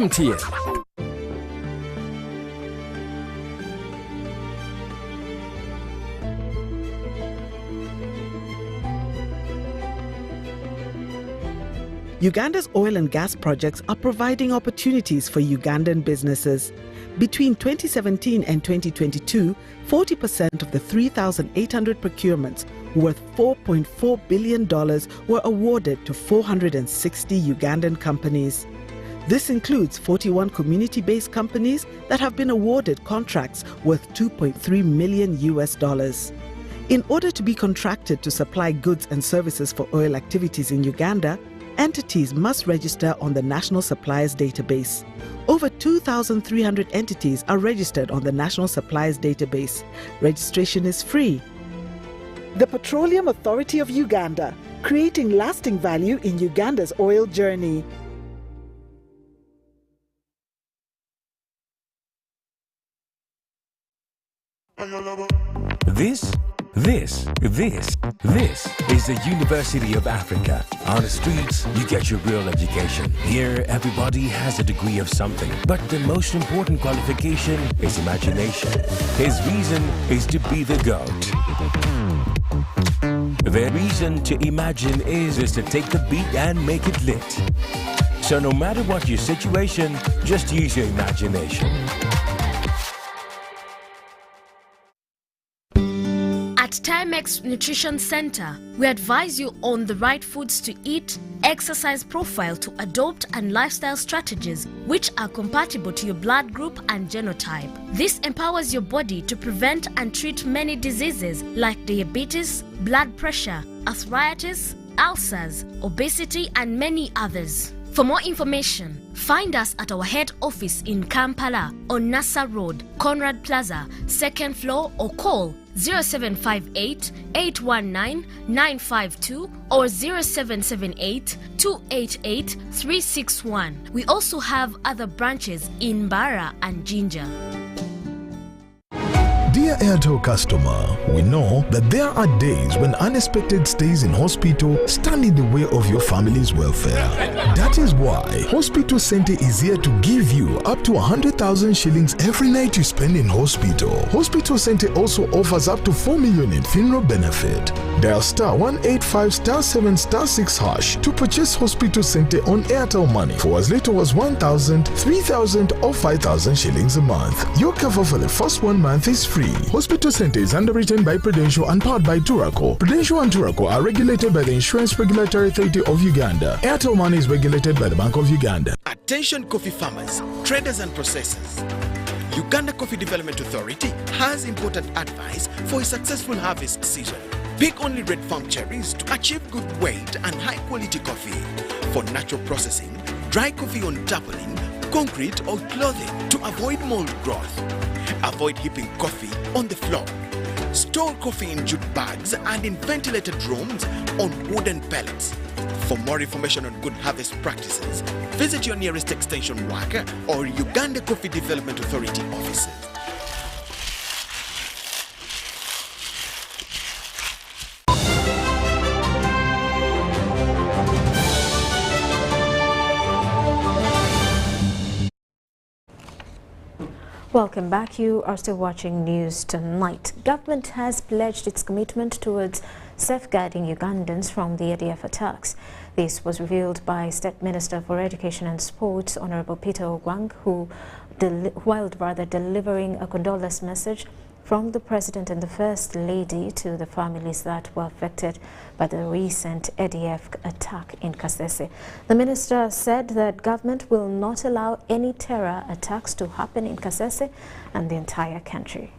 MTN. Uganda's oil and gas projects are providing opportunities for Ugandan businesses. Between 2017 and 2022, 40% of the 3,800 procurements worth $4.4 billion were awarded to 460 Ugandan companies. This includes 41 community-based companies that have been awarded contracts worth $2.3 million. In order to be contracted to supply goods and services for oil activities in Uganda, entities must register on the National Suppliers Database. Over 2,300 entities are registered on the National Suppliers Database. Registration is free. The Petroleum Authority of Uganda, creating lasting value in Uganda's oil journey. This is the University of Africa. On the streets, you get your real education. Here, everybody has a degree of something. But the most important qualification is imagination. His reason is to be the GOAT. The reason to imagine is to take the beat and make it lit. So no matter what your situation, just use your imagination. At Timex Nutrition Center, we advise you on the right foods to eat, exercise profile to adopt, and lifestyle strategies which are compatible to your blood group and genotype. This empowers your body to prevent and treat many diseases like diabetes, blood pressure, arthritis, ulcers, obesity, and many others. For more information, find us at our head office in Kampala on Nassa Road, Conrad Plaza, 2nd floor, or call 0758 819 952 or 0778 288 361. We also have other branches in Mbara and Jinja. Dear Airtel customer, we know that there are days when unexpected stays in hospital stand in the way of your family's welfare. That is why Hospital Center is here to give you up to 100,000 shillings every night you spend in hospital. Hospital Center also offers up to 4 million in funeral benefit. Dial star 185 star 7 star 6 hash to purchase Hospital Center on Airtel Money for as little as 1,000, 3,000 or 5,000 shillings a month. Your cover for the first 1 month is free. Hospital Center is underwritten by Prudential and powered by Turaco. Prudential and Turaco are regulated by the Insurance Regulatory Authority of Uganda. Airtel Money is regulated by the Bank of Uganda. Attention coffee farmers, traders and processors. Uganda Coffee Development Authority has important advice for a successful harvest season. Pick only red farm cherries to achieve good weight and high quality coffee. For natural processing, dry coffee on tarpaulin, concrete or clothing to avoid mold growth. Avoid heaping coffee on the floor. Store coffee in jute bags and in ventilated rooms on wooden pallets. For more information on good harvest practices, visit your nearest extension worker or Uganda Coffee Development Authority offices. Welcome back. You are still watching News Tonight. Government has pledged its commitment towards safeguarding Ugandans from the ADF attacks. This was revealed by State Minister for Education and Sports, Honorable Peter Ogwang, who, while delivering a condolence message from the President and the First Lady to the families that were affected by the recent ADF attack in Kasese. The minister said that government will not allow any terror attacks to happen in Kasese and the entire country.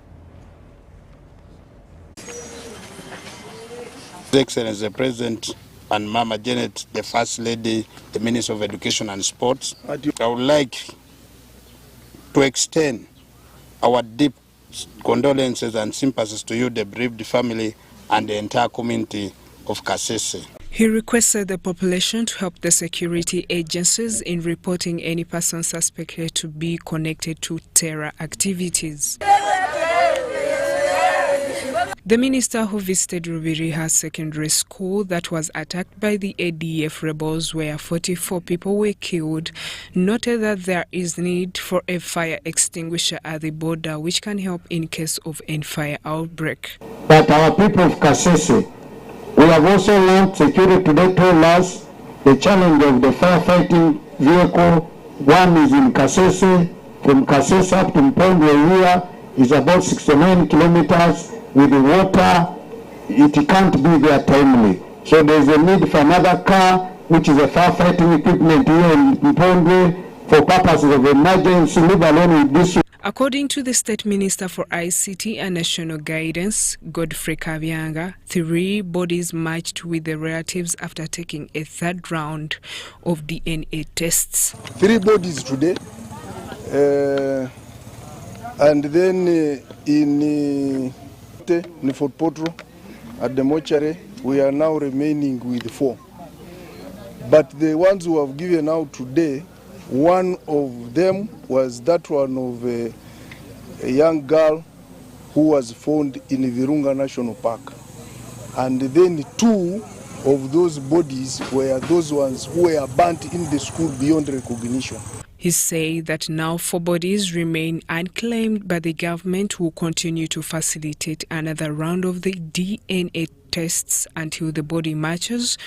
Excellency the President and Mama Janet, the First Lady, the Minister of Education and Sports, I would like to extend our deep condolences and sympathies to you, the bereaved family, and the entire community of Kasese. He requested the population to help the security agencies in reporting any person suspected to be connected to terror activities. The minister, who visited Rubiriha Secondary School that was attacked by the ADF rebels where 44 people were killed, noted that there is need for a fire extinguisher at the border which can help in case of a fire outbreak. But our people of Kasese, we have also learned security today told us the challenge of the firefighting vehicle. One is in Kasese, from Kasese up to Mpondwe here is about 69 kilometers. With the water, it can't be there timely. So there's a need for another car, which is a firefighting equipment here in Mpondwe for purposes of emergency, leave alone with this. According to the State Minister for ICT and National Guidance, Godfrey Kabyanga, 3 bodies matched with the relatives after taking a 3rd round of DNA tests. 3 bodies today, and then in Fort Potro at the mortuary, we are now remaining with 4. But the ones who have given out today, one of them was that one of a young girl who was found in Virunga National Park. And then 2 of those bodies were those ones who were burnt in the school beyond recognition. He said that now 4 bodies remain unclaimed, but the government will continue to facilitate another round of the DNA tests until the body matches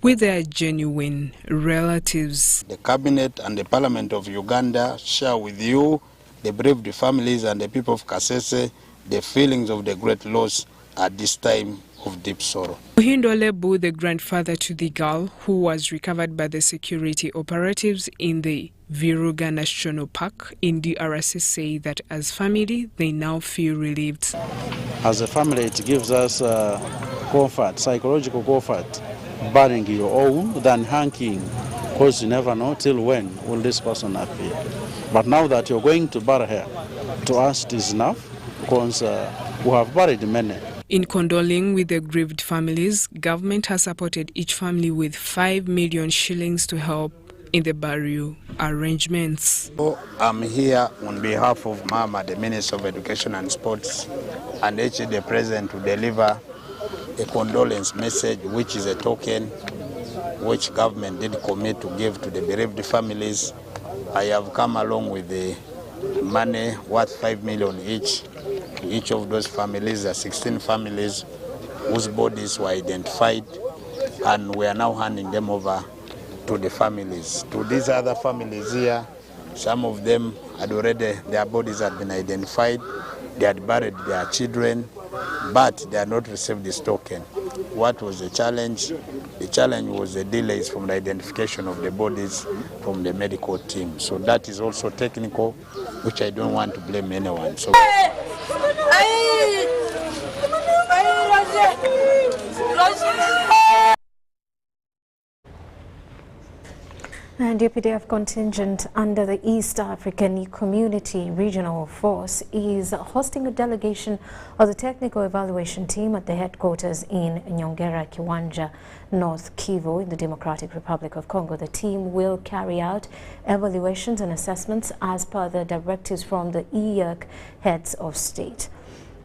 with their genuine relatives. The Cabinet and the Parliament of Uganda share with you, the bereaved families and the people of Kasese, the feelings of the great loss at this time of deep sorrow. Muhindo Lebu, the grandfather to the girl who was recovered by the security operatives in the Virunga National Park in DRC, say that as family they now feel relieved. As a family, it gives us comfort, psychological comfort, burying your own than hanging, because you never know till when will this person appear. But now that you're going to bury her, to us it is enough, because we have buried many. In condoling with the grieved families, government has supported each family with 5 million shillings to help in the burial arrangements. I'm here on behalf of Mama, the Minister of Education and Sports, and the President to deliver a condolence message, which is a token which government did commit to give to the bereaved families. I have come along with the money worth 5 million each to each of those families, 16 families, whose bodies were identified, and we are now handing them over to the families. To these other families here, some of them had already, their bodies had been identified, they had buried their children, but they had not received this token. What was the challenge? The challenge was the delays from the identification of the bodies from the medical team. So that is also technical, which I don't want to blame anyone. So And UPDF contingent under the East African Community Regional Force is hosting a delegation of the technical evaluation team at the headquarters in Nyongera Kiwanja, North Kivu in the Democratic Republic of Congo. The team will carry out evaluations and assessments as per the directives from the EAC heads of state.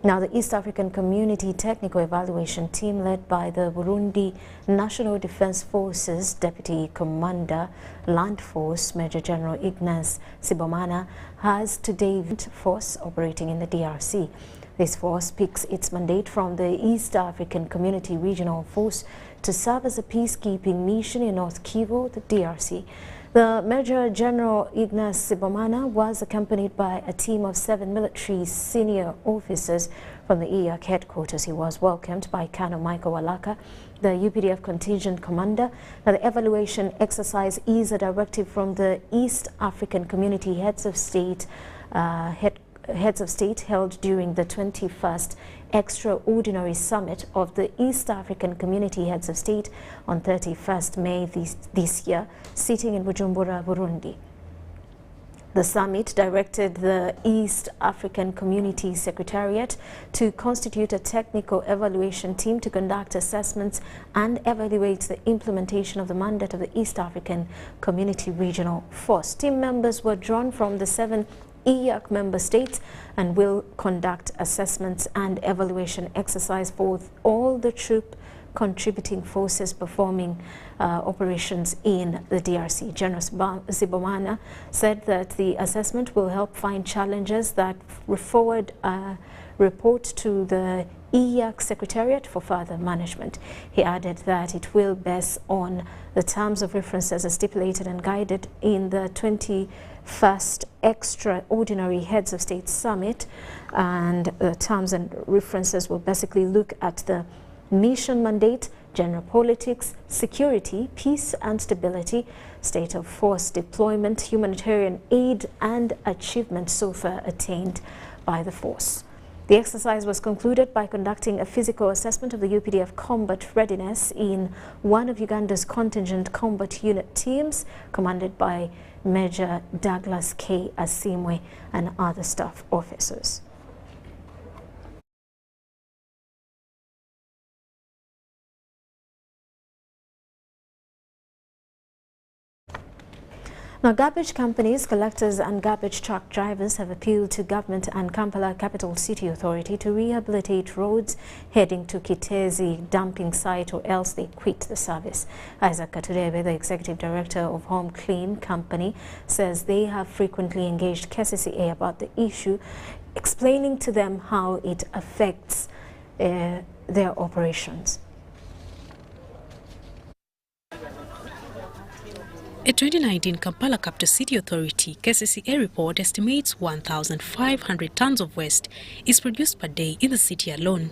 Now, the East African Community Technical Evaluation Team, led by the Burundi National Defense Forces Deputy Commander, Land Force Major General Ignace Sibomana, has today force operating in the DRC. This force picks its mandate from the East African Community Regional Force to serve as a peacekeeping mission in North Kivu, the DRC. The Major General Ignace Sibomana was accompanied by a team of 7 military senior officers from the EAC headquarters. He was welcomed by Colonel Michael Walaka, the UPDF contingent commander. Now, the evaluation exercise is a directive from the East African Community Heads of State held during the 21st Extraordinary Summit of the East African Community Heads of State on 31st May this year, sitting in Bujumbura, Burundi. The summit directed the East African Community Secretariat to constitute a technical evaluation team to conduct assessments and evaluate the implementation of the mandate of the East African Community Regional Force. Team members were drawn from the 7 EAC member states and will conduct assessments and evaluation exercise for all the troop contributing forces performing operations in the DRC. General Sibomana said that the assessment will help find challenges that forward report to the EAC Secretariat for further management. He added that it will base on the terms of reference as stipulated and guided in the 21st Extraordinary Heads of State Summit, and the terms and references will basically look at the mission mandate, general politics, security, peace and stability, state of force deployment, humanitarian aid and achievements so far attained by the force. The exercise was concluded by conducting a physical assessment of the UPDF combat readiness in one of Uganda's contingent combat unit teams, commanded by Major Douglas K. Asimwe and other staff officers. Now, garbage companies, collectors and garbage truck drivers have appealed to government and Kampala Capital City Authority to rehabilitate roads heading to Kitezi dumping site, or else they quit the service. Isaac Katurebe, the executive director of Home Clean Company, says they have frequently engaged KCCA about the issue, explaining to them how it affects their operations. A 2019 Kampala Capital City Authority KCCA report estimates 1,500 tons of waste is produced per day in the city alone,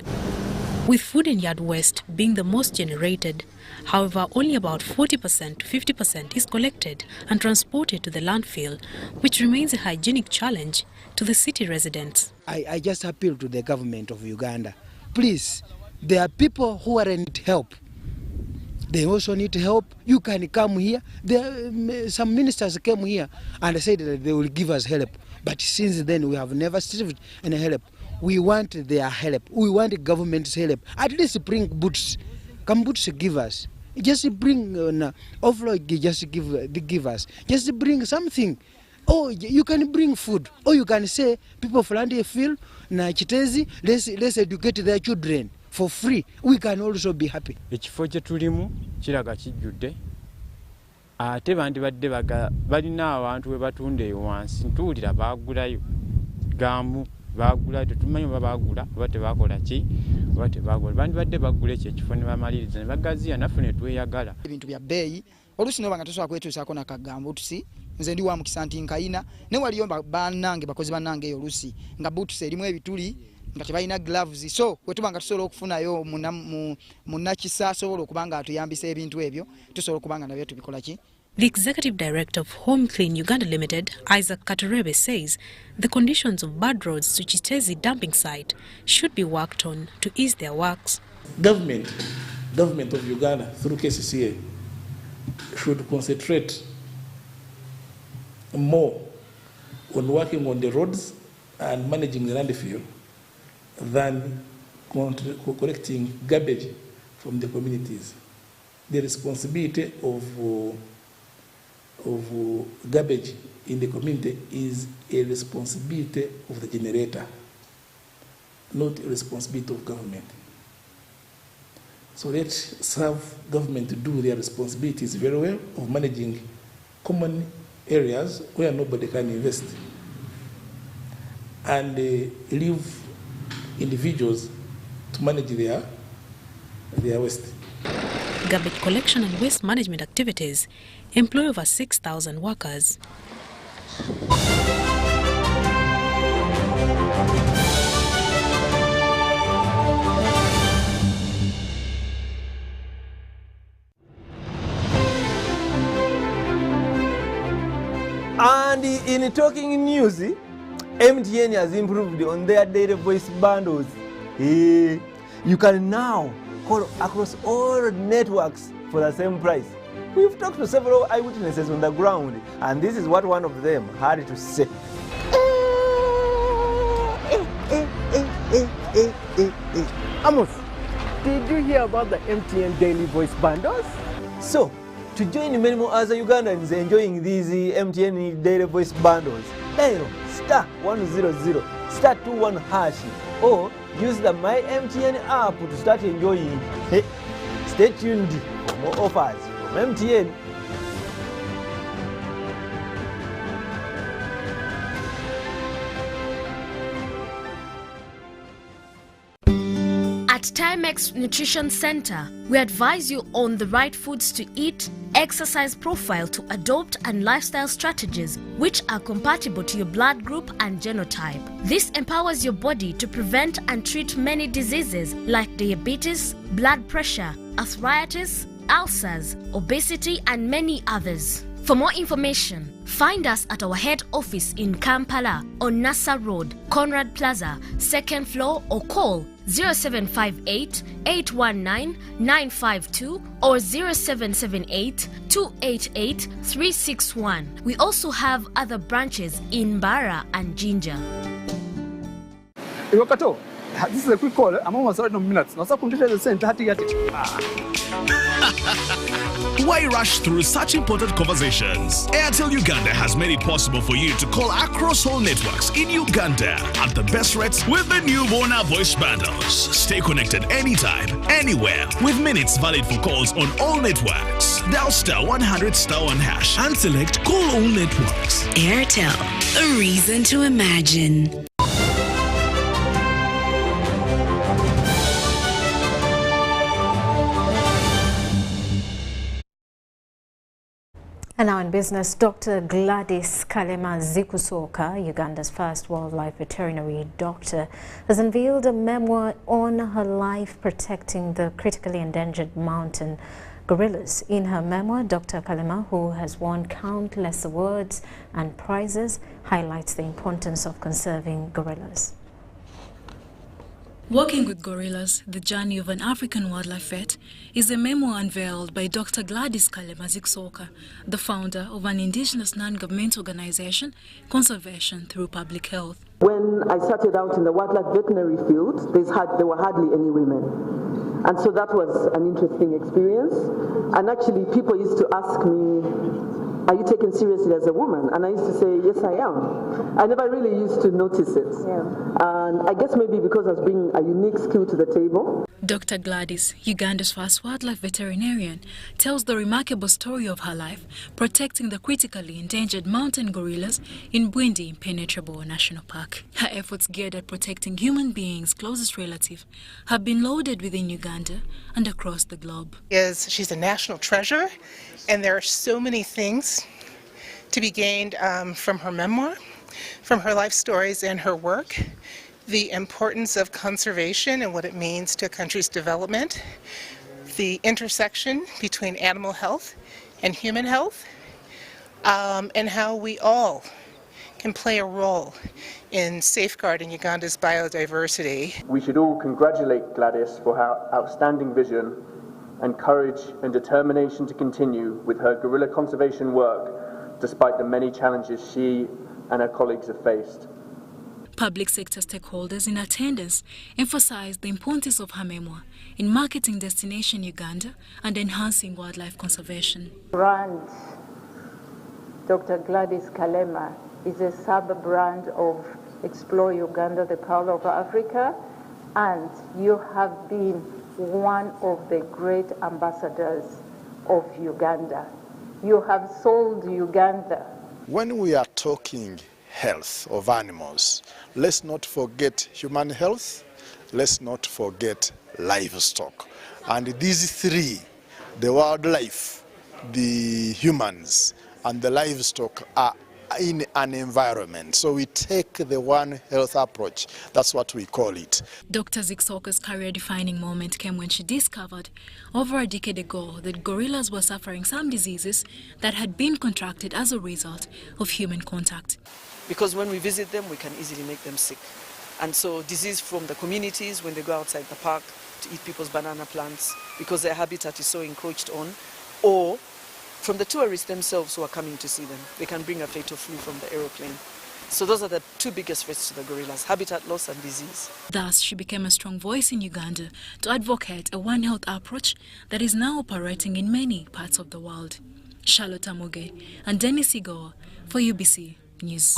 with food and yard waste being the most generated. However, only about 40% to 50% is collected and transported to the landfill, which remains a hygienic challenge to the city residents. I just appeal to the government of Uganda. Please, there are people who need help. They also need help. You can come here. Some ministers came here and said that they will give us help. But since then, we have never received any help. We want their help. We want the government's help. At least bring boots. Come boots give us. Just bring offload. Just give us. Just bring something. Oh, you can bring food. Or you can say people from the field na Kitezi, let's educate their children. For free, we can also be happy. Ekifo kye tulimu kiraga kijjudde ate bandibadde balina abantu we batunda eyo wansi ntuwulira baagulayo gamu bagula tetumanyi oba bagula oba tebakola ki oba tebagula bandibadde bagula ekyo ekifo ne bamaliriza ne bagaziya naffe ne tweyagala ebintu bya bbeeyi oluusi noba nga tosobola kwetuusaako nakagambo tusi nze ndi wa mukisa nti nkayina ne waliyo bannange bakozi bannange eyo oluusi nga buutusi erimu ebituli nga tebalina gloves so wetuba nga tusobola okufunayo munnakisa asobola okuba nga atuyambisa ebintu ebyo tusobola okuba nga nabyo tubikola ki. The Executive Director of Home Clean Uganda Limited, Isaac Katurebe, says the conditions of bad roads to Chitezi dumping site should be worked on to ease their works. Government of Uganda through KCCA should concentrate more on working on the roads and managing the landfill than collecting garbage from the communities. The responsibility of garbage in the community is a responsibility of the generator, not a responsibility of government. So let's have government to do their responsibilities very well of managing common areas where nobody can invest and leave individuals to manage their waste. Garbage collection and waste management activities employ over 6,000 workers. And in talking news, MTN has improved on their data voice bundles. You can now call across all networks for the same price. We've talked to several eyewitnesses on the ground, and this is what one of them had to say. Amos, did you hear about the MTN daily voice bundles? So, to join many more other Ugandans enjoying these MTN daily voice bundles, dial *100 *21# or use the My MTN app to start enjoying. Stay tuned for more offers from MTN. At Timex Nutrition Center, we advise you on the right foods to eat, exercise profile to adopt, and lifestyle strategies which are compatible to your blood group and genotype. This empowers your body to prevent and treat many diseases like diabetes, blood pressure, arthritis, ulcers, obesity, and many others. For more information, find us at our head office in Kampala on Nassa Road, Conrad Plaza, 2nd floor, or call 0758 819 952 or 0778 288 361. We also have other branches in Bara and Jinja. This is a quick call. I'm almost out of minutes. Why rush through such important conversations? Airtel Uganda has made it possible for you to call across all networks in Uganda at the best rates with the new Bona voice bundles. Stay connected anytime, anywhere, with minutes valid for calls on all networks. Dial *100 *1# and select Call All Networks. Airtel, a reason to imagine. And now in business, Dr. Gladys Kalema Zikusoka, Uganda's first wildlife veterinary doctor, has unveiled a memoir on her life protecting the critically endangered mountain gorillas. In her memoir, Dr. Kalema, who has won countless awards and prizes, highlights the importance of conserving gorillas. Working with Gorillas, the Journey of an African Wildlife Vet, is a memoir unveiled by Dr. Gladys Kalema Zikusoka, the founder of an indigenous non-government organization, Conservation Through Public Health. When I started out in the wildlife veterinary field, there were hardly any women. And so that was an interesting experience. And actually people used to ask me, are you taken seriously as a woman? And I used to say, yes, I am. I never really used to notice it. And I guess maybe because I was bringing a unique skill to the table. Dr. Gladys, Uganda's first wildlife veterinarian, tells the remarkable story of her life protecting the critically endangered mountain gorillas in Bwindi Impenetrable National Park. Her efforts geared at protecting human beings' closest relative have been lauded within Uganda and across the globe. She's a national treasure, and there are so many things to be gained from her memoir, from her life stories and her work. The importance of conservation and what it means to a country's development, the intersection between animal health and human health, and how we all can play a role in safeguarding Uganda's biodiversity. We should all congratulate Gladys for her outstanding vision and courage and determination to continue with her gorilla conservation work despite the many challenges she and her colleagues have faced. Public sector stakeholders in attendance emphasized the importance of her memoir in marketing Destination Uganda and enhancing wildlife conservation. Brand Dr. Gladys Kalema is a sub-brand of Explore Uganda, the Pearl of Africa, and you have been one of the great ambassadors of Uganda. You have sold Uganda. When we are talking health of animals, let's not forget human health, let's not forget livestock. And these three, the wildlife, the humans, and the livestock are in an environment. So we take the One Health approach. That's what we call it. Dr. Ziksoka's career-defining moment came when she discovered over a decade ago that gorillas were suffering some diseases that had been contracted as a result of human contact. Because when we visit them, we can easily make them sick. And so disease from the communities when they go outside the park to eat people's banana plants because their habitat is so encroached on, or from the tourists themselves who are coming to see them. They can bring a fatal flu from the aeroplane. So those are the two biggest threats to the gorillas, habitat loss and disease. Thus, she became a strong voice in Uganda to advocate a One Health approach that is now operating in many parts of the world. Charlotte Amuge and Dennis Igoa for UBC News.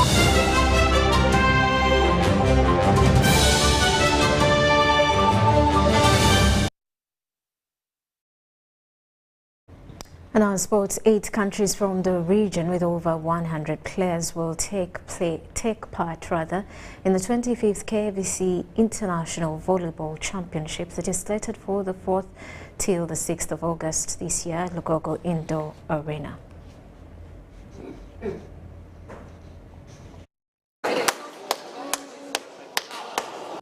And on sports, 8 countries from the region with over 100 players will take part in the 25th KVC International Volleyball Championship that is slated for the 4th till the 6th of August this year at Lugogo Indoor Arena.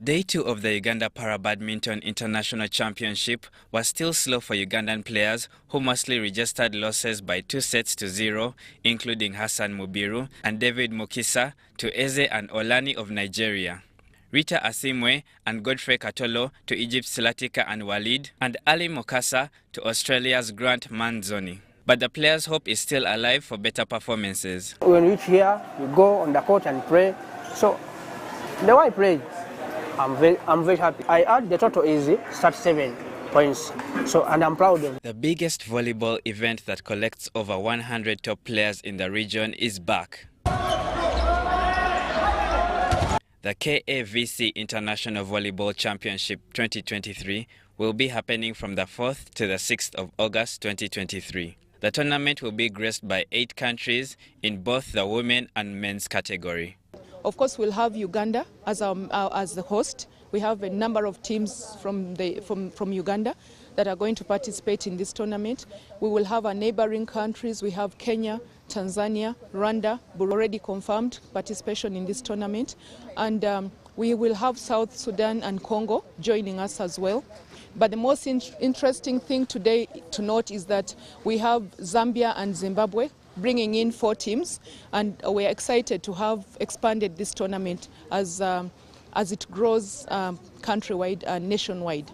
Day 2 of the Uganda Para-Badminton International Championship was still slow for Ugandan players who mostly registered losses by 2-0, including Hassan Mubiru and David Mukisa to Eze and Olani of Nigeria, Rita Asimwe and Godfrey Katolo to Egypt's Latika and Walid, and Ali Mokasa to Australia's Grant Manzoni. But the players' hope is still alive for better performances. When we reach here, we go on the court and pray. So the way I pray, I'm very happy. I heard the total is 37 points, and I'm proud of it. The biggest volleyball event that collects over 100 top players in the region is back. The KAVC International Volleyball Championship 2023 will be happening from the 4th to the 6th of August 2023. The tournament will be graced by 8 countries in both the women and men's category. Of course, we'll have Uganda as the host. We have a number of teams from Uganda that are going to participate in this tournament. We will have our neighboring countries. We have Kenya, Tanzania, Rwanda, already confirmed participation in this tournament. And we will have South Sudan and Congo joining us as well. But the most interesting thing today to note is that we have Zambia and Zimbabwe bringing in 4 teams, and we are excited to have expanded this tournament as it grows countrywide and nationwide.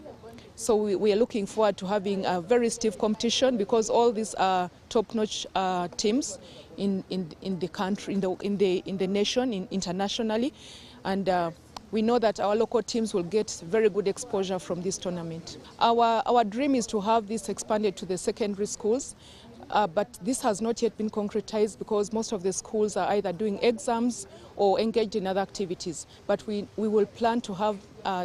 So we are looking forward to having a very stiff competition because all these are top-notch teams in the country, in the nation, internationally, and we know that our local teams will get very good exposure from this tournament. Our dream is to have this expanded to the secondary schools. but this has not yet been concretized because most of the schools are either doing exams or engaged in other activities. But we will plan to have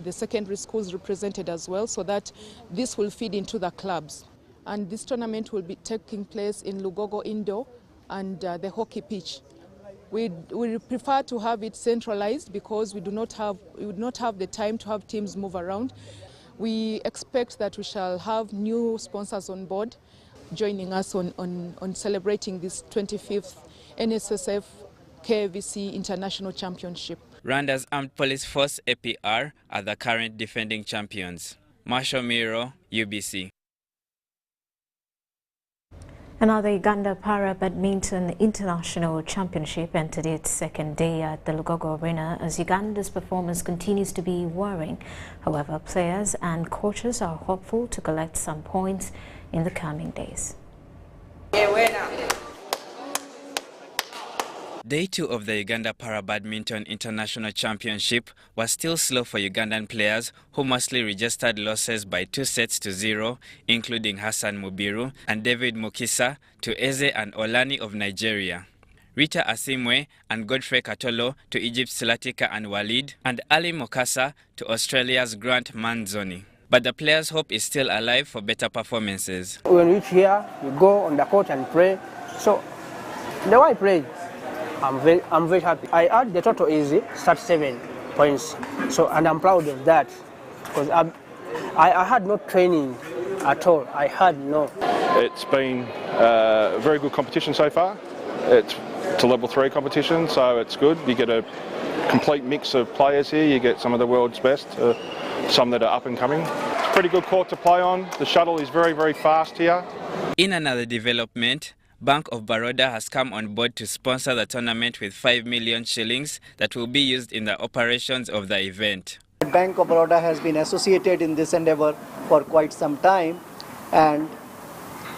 the secondary schools represented as well, so that this will feed into the clubs. And this tournament will be taking place in Lugogo Indoor and the hockey pitch. We prefer to have it centralized because we would not have the time to have teams move around. We expect that we shall have new sponsors on board joining us on celebrating this 25th NSSF KVC International Championship. Rwanda's Armed Police Force APR are the current defending champions. Marshall Miro, UBC. Another Uganda Para Badminton International Championship entered its second day at the Lugogo Arena as Uganda's performance continues to be worrying. However, players and coaches are hopeful to collect some points in the coming days. Day 2 of the Uganda Para Badminton International Championship was still slow for Ugandan players who mostly registered losses by 2-0, including Hassan Mubiru and David Mukisa to Eze and Olani of Nigeria, Rita Asimwe and Godfrey Katolo to Egypt's Latika and Walid, and Ali Mokasa to Australia's Grant Manzoni. But the players' hope is still alive for better performances. When we reach here, we go on the court and pray. So the way I pray, I'm very happy. I had the total easy, 37 points. So, and I'm proud of that because I had no training at all. I had no. It's been a very good competition so far. It's a level 3 competition, so it's good. You get a complete mix of players here. You get some of the world's best, some that are up and coming. It's a pretty good court to play on. The shuttle is very, very fast here. In another development, Bank of Baroda has come on board to sponsor the tournament with 5 million shillings that will be used in the operations of the event. Bank of Baroda has been associated in this endeavor for quite some time, and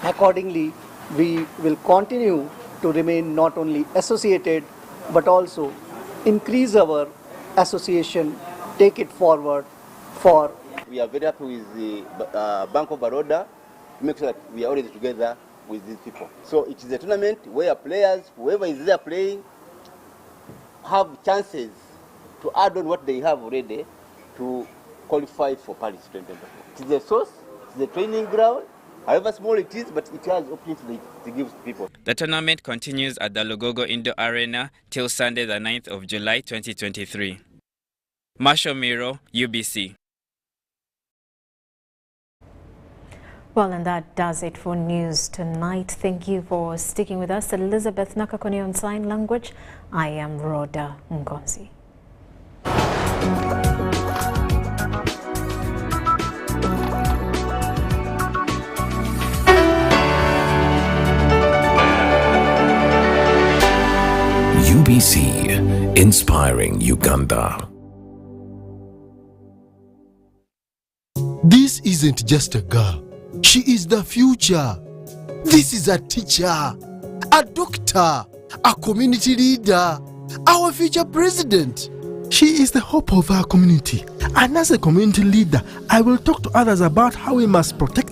accordingly we will continue to remain not only associated but also increase our association, take it forward for. We are very happy with the Bank of Baroda to make sure that we are always together with these people. So it is a tournament where players, whoever is there playing, have chances to add on what they have already to qualify for Paris 2024. It is a source, it is a training ground, however small it is, but it has opportunity to give to people. The tournament continues at the Lugogo Indoor Arena till Sunday the 9th of July 2023. Marshall Miro, UBC. Well, and that does it for news tonight. Thank you for sticking with us. Elizabeth Nakakoni on Sign Language. I am Rhoda Ngonzi. UBC, inspiring Uganda. This isn't just a girl. She is the future. This is a teacher, a doctor, a community leader, our future president. She is the hope of our community. And as a community leader, I will talk to others about how we must protect